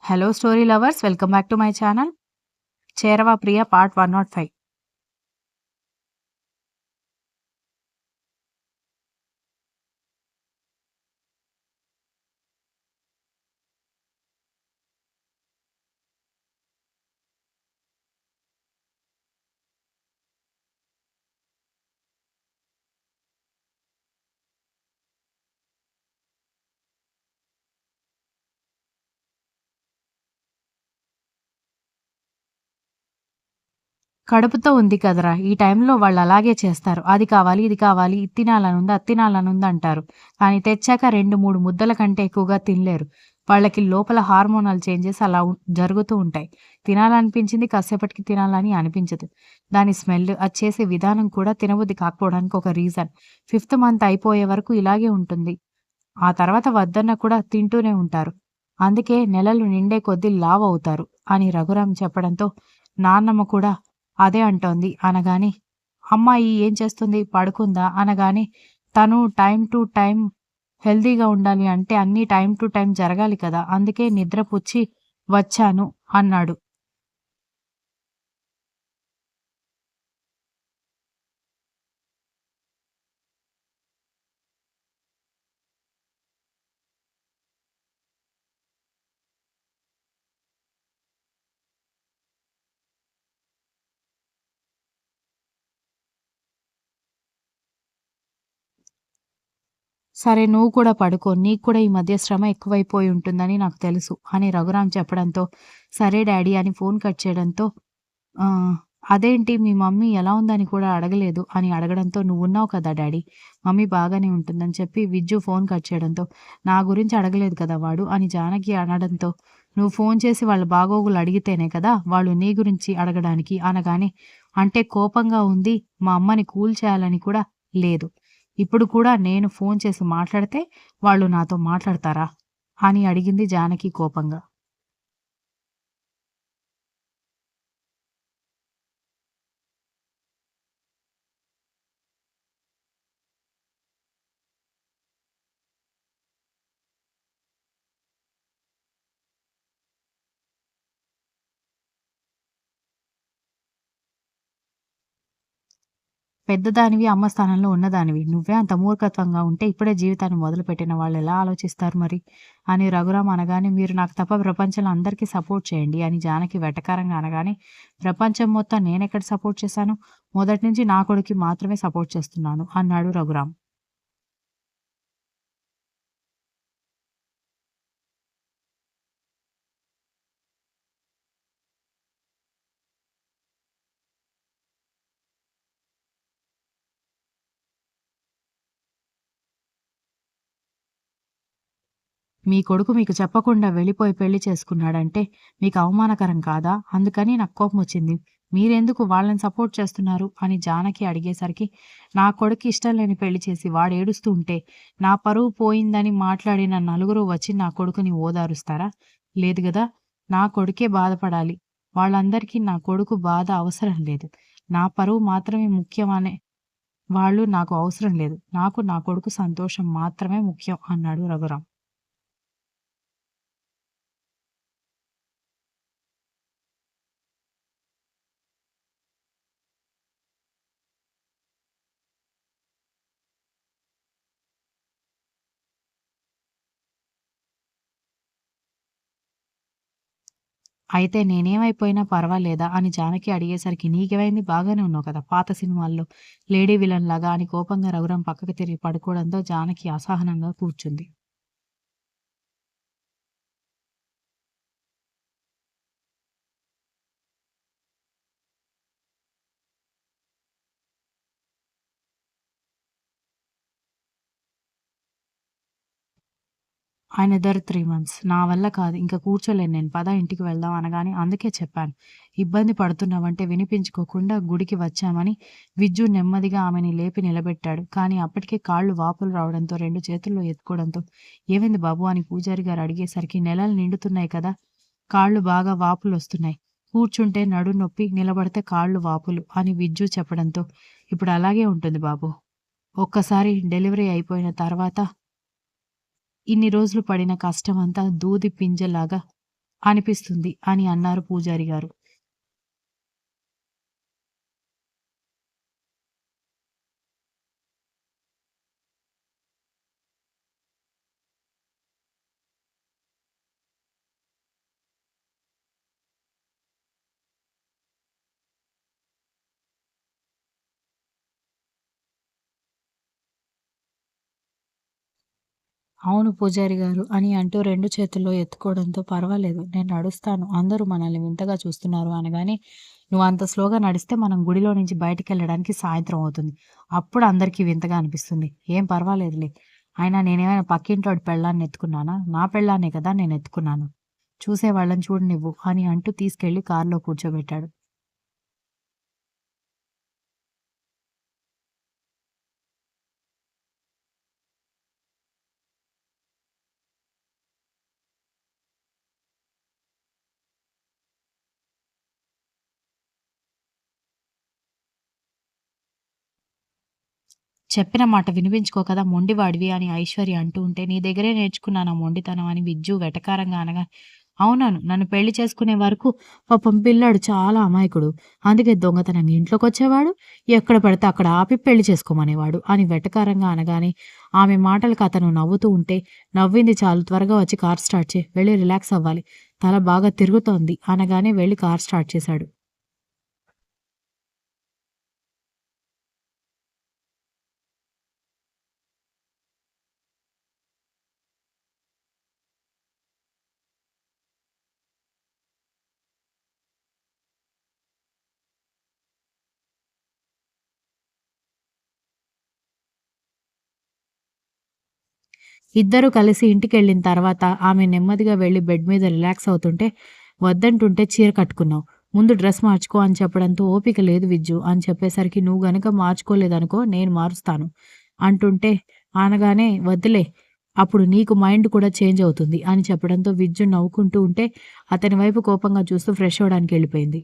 Hello, story lovers. Welcome back to my channel. Cherava Priya, part 105. కడుపుతో ఉంది కదరా! ఈ టైంలో వాళ్ళలాగే చేస్తారు. అది కావాలి, ఇది కావాలి, ఇది తినాలనుంది, అది తినాలనుంది అంటారు. కానీ తెచ్చాక 2, 3 ముద్దల కంటే ఎక్కువగా తినలేరు. వాళ్ళకి లోపల హార్మోనల్ చేంజెస్ అలా జరుగుతూ ఉంటాయి. తినాలనిపించింది కాసేపటికి తినాలని అనిపించదు. దాని స్మెల్, అది చేసే విధానం కూడా తినబుద్ధి కాకపోవడానికి ఒక రీజన్. 5థ్ మంత్ అయిపోయే వరకు ఇలాగే ఉంటుంది. ఆ తర్వాత వద్దన్నా కూడా తింటూనే ఉంటారు. అందుకే నెలలు నిండే కొద్దీ లావవుతారు అని రఘురాం చెప్పడంతో నాన్నమ్మ కూడా అదే అంటోంది అనగానే, అమ్మాయి ఏం చేస్తుంది? పడుకుందా? అనగానే తను టైమ్ టు టైమ్ హెల్తీగా ఉండాలి అంటే అన్నీ టైమ్ టు టైమ్ జరగాలి కదా! అందుకే నిద్రపుచ్చి వచ్చాను అన్నాడు. సరే నువ్వు కూడా పడుకో. నీకు కూడా ఈ మధ్య శ్రమ ఎక్కువైపోయి ఉంటుందని నాకు తెలుసు అని రఘురాం చెప్పడంతో, సరే డాడీ అని ఫోన్ కట్ చేయడంతో అదేంటి మీ మమ్మీ ఎలా ఉందని కూడా అడగలేదు అని అడగడంతో, నువ్వున్నావు కదా డాడీ! మమ్మీ బాగానే ఉంటుందని చెప్పి విజ్జు ఫోన్ కట్ చేయడంతో, నా గురించి అడగలేదు కదా వాడు అని జానకి అనడంతో, నువ్వు ఫోన్ చేసి వాళ్ళ బాగోగులు అడిగితేనే కదా వాళ్ళు నీ గురించి అడగడానికి అనగానే, అంటే కోపంగా ఉంది, మా అమ్మని కూల్ చేయాలని కూడా లేదు. ఇప్పుడు కూడా నేను ఫోన్ చేసి మాట్లాడితే వాళ్ళు నాతో మాట్లాడతారా? అని అడిగింది జానకి కోపంగా. పెద్దదానివి, అమ్మ స్థానంలో ఉన్నదానివి. నువ్వే అంత మూర్ఖత్వంగా ఉంటే ఇప్పుడే జీవితాన్ని మొదలుపెట్టిన వాళ్ళెలా ఆలోచిస్తారు మరి? అని రఘురాం అనగానే, మీరు నాకు తప్ప ప్రపంచంలో అందరికీ సపోర్ట్ చేయండి అని జానకి వెటకారంగా అనగానే, ప్రపంచం మొత్తం నేనెక్కడ సపోర్ట్ చేశాను? మొదటి నుంచి నా కొడుక్కి మాత్రమే సపోర్ట్ చేస్తున్నాను అన్నాడు రఘురాం. మీ కొడుకు మీకు చెప్పకుండా వెళ్ళిపోయి పెళ్లి చేసుకున్నాడంటే మీకు అవమానకరం కాదా? అందుకని నాకు కోపమొచ్చింది. మీరెందుకు వాళ్ళని సపోర్ట్ చేస్తున్నారు? అని జానకి అడిగేసరికి, నా కొడుక్కి ఇష్టం లేని పెళ్లి చేసి వాడేడుస్తూ ఉంటే, నా పరువు పోయిందని మాట్లాడిన నలుగురు వచ్చి నా కొడుకుని ఓదారుస్తారా? లేదు గదా! నా కొడుకే బాధపడాలి. వాళ్ళందరికీ నా కొడుకు బాధ అవసరం లేదు. నా పరువు మాత్రమే ముఖ్యమనే వాళ్ళు నాకు అవసరం లేదు. నాకు నా కొడుకు సంతోషం మాత్రమే ముఖ్యం అన్నాడు రఘురాం. అయితే నేనేమైపోయినా పర్వాలేదా? అని జానకి అడిగేసరికి, నీకేమైంది బాగానే ఉన్నావు కదా! పాత సినిమాల్లో లేడీ విలన్‌లాగా అని కోపంగా రఘురాం పక్కకు తిరిగి పడుకోవడంతో జానకి అసహనంగా కూర్చుంది. Another 3 months. నా వల్ల కాదు. ఇంక కూర్చోలేను నేను. పద ఇంటికి వెళ్దాం అనగానే, అందుకే చెప్పాను. ఇబ్బంది పడుతున్నావంటే వినిపించుకోకుండా గుడికి వచ్చామని విజ్జు నెమ్మదిగా ఆమెని లేపి నిలబెట్టాడు. కానీ అప్పటికే కాళ్ళు వాపులు రావడంతో 2 చేతుల్లో ఎత్తుకోవడంతో, ఏమైంది బాబు అని పూజారి గారు అడిగేసరికి, నెలలు నిండుతున్నాయి కదా! కాళ్ళు బాగా వాపులొస్తున్నాయి. కూర్చుంటే నడుం నొప్పి, నిలబడితే కాళ్ళు వాపులు అని విజ్జు చెప్పడంతో, ఇప్పుడు అలాగే ఉంటుంది బాబు. ఒక్కసారి డెలివరీ అయిపోయిన తర్వాత ఇన్ని రోజులు పడిన కష్టమంతా దూది పింజలాగా అనిపిస్తుంది అని అన్నారు పూజారి గారు. అవును పూజారి గారు అని అంటూ 2 చేతుల్లో ఎత్తుకోవడంతో పర్వాలేదు నేను నడుస్తాను. అందరూ మనల్ని వింతగా చూస్తున్నారు అనగానే, "నువ్వు అంత స్లోగా నడిస్తే మనం గుడిలో నుంచి బయటికెళ్ళడానికి సాయంత్రం అవుతుంది. అప్పుడు అందరికీ వింతగా అనిపిస్తుంది. ఏం పర్వాలేదులే. అయినా నేనేమైనా పక్కింటోడి పెళ్ళాన్ని ఎత్తుకున్నానా? నా పెళ్ళాన్నే కదా నేనెత్తుకున్నాను. చూసేవాళ్ళని చూడనివ్వు" అని అంటూ తీసుకెళ్ళి కారులో కూర్చోబెట్టాడు. చెప్పిన మాట వినిపించుకోకదా మొండివాడివి అని ఐశ్వర్య అంటూ ఉంటే, నీ దగ్గరే నేర్చుకున్నానా మొండితనం అని విజ్జు వెటకారంగా అనగా, అవునను. నన్ను పెళ్లి చేసుకునే వరకు పాపం పిల్లాడు చాలా అమాయకుడు. అందుకే దొంగతనంగా ఇంట్లోకొచ్చేవాడు. ఎక్కడ పడితే అక్కడ ఆపి పెళ్లి చేసుకోమనేవాడు అని వెటకారంగా అనగానే, ఆమె మాటలకు అతను నవ్వుతూ ఉంటే, నవ్వింది చాలు త్వరగా వచ్చి కార్ స్టార్ట్ చెయి. వెళ్లి రిలాక్స్ అవ్వాలి. తల బాగా తిరుగుతోంది అనగానే వెళ్లి కార్ స్టార్ట్ చేశాడు. ఇద్దరూ కలిసి ఇంటికెళ్ళిన తర్వాత ఆమె నెమ్మదిగా వెళ్లి బెడ్ మీద రిలాక్స్ అవుతుంటే, వద్దంటుంటే చీర కట్టుకున్నావు. ముందు డ్రెస్ మార్చుకో అని చెప్పడంతో ఓపిక లేదు విజ్జు అని చెప్పేసరికి నువ్వు గనక మార్చుకోలేదనుకో నేను మారుస్తాను అంటుంటే అనగానే వద్దులే అప్పుడు నీకు మైండ్ కూడా చేంజ్ అవుతుంది అని చెప్పడంతో విజ్జు నవ్వుకుంటూ ఉంటే అతని వైపు కోపంగా చూస్తూ ఫ్రెష్ అవ్వడానికి వెళ్ళిపోయింది.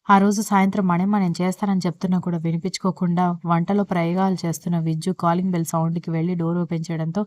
ఆ రోజు సాయంత్రం మణిమ నేను చేస్తానని చెప్తున్నా కూడా వినిపించుకోకుండా వంటలో ప్రయోగాలు చేస్తున్న విజ్జు కాలింగ్ బెల్ సౌండ్‌కి వెళ్లి డోర్ ఓపెన్ చేయడంతో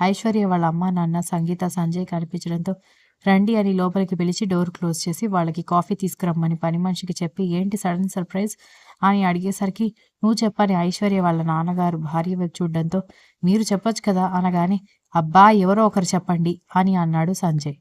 ఐశ్వర్య వాళ్ళ అమ్మా, నాన్న, సంగీత, సంజయ్ కనిపించడంతో రండి అని లోపలికి పిలిచి డోర్ క్లోజ్ చేసి వాళ్ళకి కాఫీ తీసుకురమ్మని పని మనిషికి చెప్పి ఏంటి సడన్ సర్ప్రైజ్ అని అడిగేసరికి నువ్వు చెప్పని ఐశ్వర్య వాళ్ళ నాన్నగారు భార్య వైపు చూడడంతో మీరు చెప్పొచ్చు కదా అనగానే అబ్బా! ఎవరో ఒకరు చెప్పండి అని అన్నాడు సంజయ్.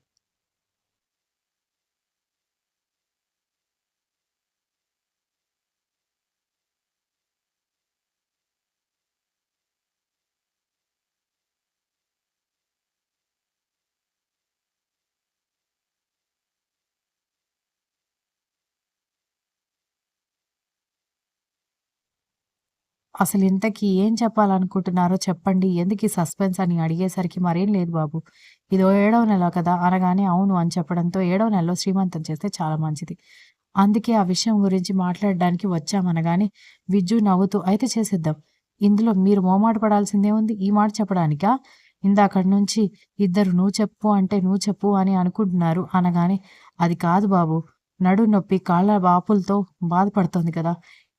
అసలింతకీ ఏం చెప్పాలనుకుంటున్నారో చెప్పండి. ఎందుకీ సస్పెన్స్ అని అడిగేసరికి మరేం లేదు బాబు. ఇదో ఏడవ నెల కదా! అనగానే అవును అని చెప్పడంతో ఏడవ నెలలో శ్రీమంతం చేస్తే చాలా మంచిది. అందుకే ఆ విషయం గురించి మాట్లాడడానికి వచ్చామనగానే విజ్జు నవ్వుతూ అయితే చేసేద్దాం. ఇందులో మీరు మొహమాట పడాల్సిందేముంది? ఈ మాట చెప్పడానికా? ఇందాకటి నుంచి ఇద్దరు నువ్వు చెప్పు అంటే నువ్వు చెప్పు అని అనుకుంటున్నారు అనగానే అది కాదు బాబు. నడుము నొప్పి, కాళ్ళ వాపులతో బాధపడుతోంది కదా!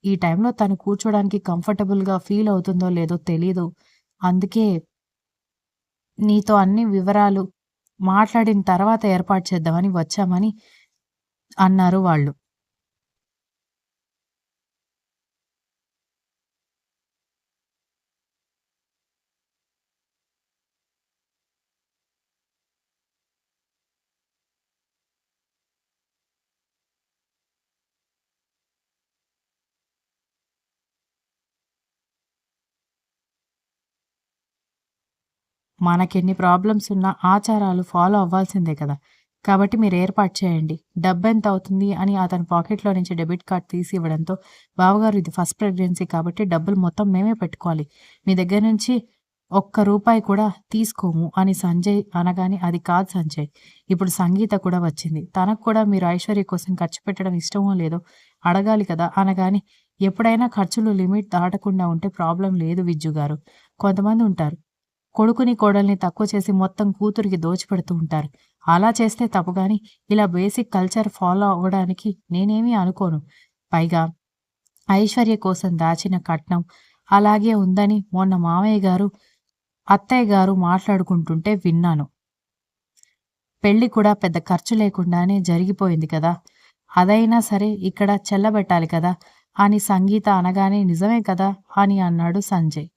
ఈ టైంలో తను కూర్చోడానికి కంఫర్టబుల్‌గా ఫీల్ అవుతుందో లేదో తెలీదు. అందుకే నీతో అన్ని వివరాలు మాట్లాడిన తర్వాత ఏర్పాటు చేద్దామని వచ్చామని అన్నారు వాళ్ళు. మనకెన్ని ప్రాబ్లమ్స్ ఉన్నా ఆచారాలు ఫాలో అవ్వాల్సిందే కదా! కాబట్టి మీరు ఏర్పాటు చేయండి. డబ్బెంత అవుతుంది అని అతని పాకెట్‌లో నుంచి డెబిట్ కార్డ్ తీసి ఇవ్వడంతో, బావగారు ఇది ఫస్ట్ ప్రెగ్నెన్సీ కాబట్టి డబ్బులు మొత్తం మేమే పెట్టుకోవాలి. మీ దగ్గర నుంచి ఒక్క రూపాయి కూడా తీసుకోము అని సంజయ్ అనగానే, అది కాదు సంజయ్. ఇప్పుడు సంగీత కూడా వచ్చింది. తనకు కూడా మీరు ఐశ్వర్య కోసం ఖర్చు పెట్టడం ఇష్టమో లేదో అడగాలి కదా! అనగానే, ఎప్పుడైనా ఖర్చులు లిమిట్ దాటకుండా ఉంటే ప్రాబ్లమ్ లేదు విజ్జు గారు. కొంతమంది ఉంటారు. కొడుకుని, కోడల్ని తక్కువ చేసి మొత్తం కూతురికి దోచిపెడుతూ ఉంటారు. అలా చేస్తే తప్పు గాని, ఇలా బేసిక్ కల్చర్ ఫాలో అవ్వడానికి నేనేమీ అనుకోను. పైగా ఐశ్వర్య కోసం దాచిన కట్నం అలాగే ఉందని మొన్న మామయ్య గారు, అత్తయ్య గారు మాట్లాడుకుంటుంటే విన్నాను. పెళ్లి కూడా పెద్ద ఖర్చు లేకుండానే జరిగిపోయింది కదా! అదైనా సరే ఇక్కడ చెల్లబెట్టాలి కదా! అని సంగీత అనగానే నిజమే కదా! అని అన్నాడు Sanjay.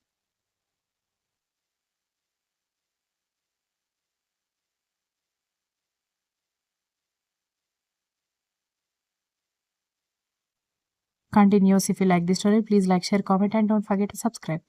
Continues. If you like this story, please like, share, comment, and don't forget to subscribe.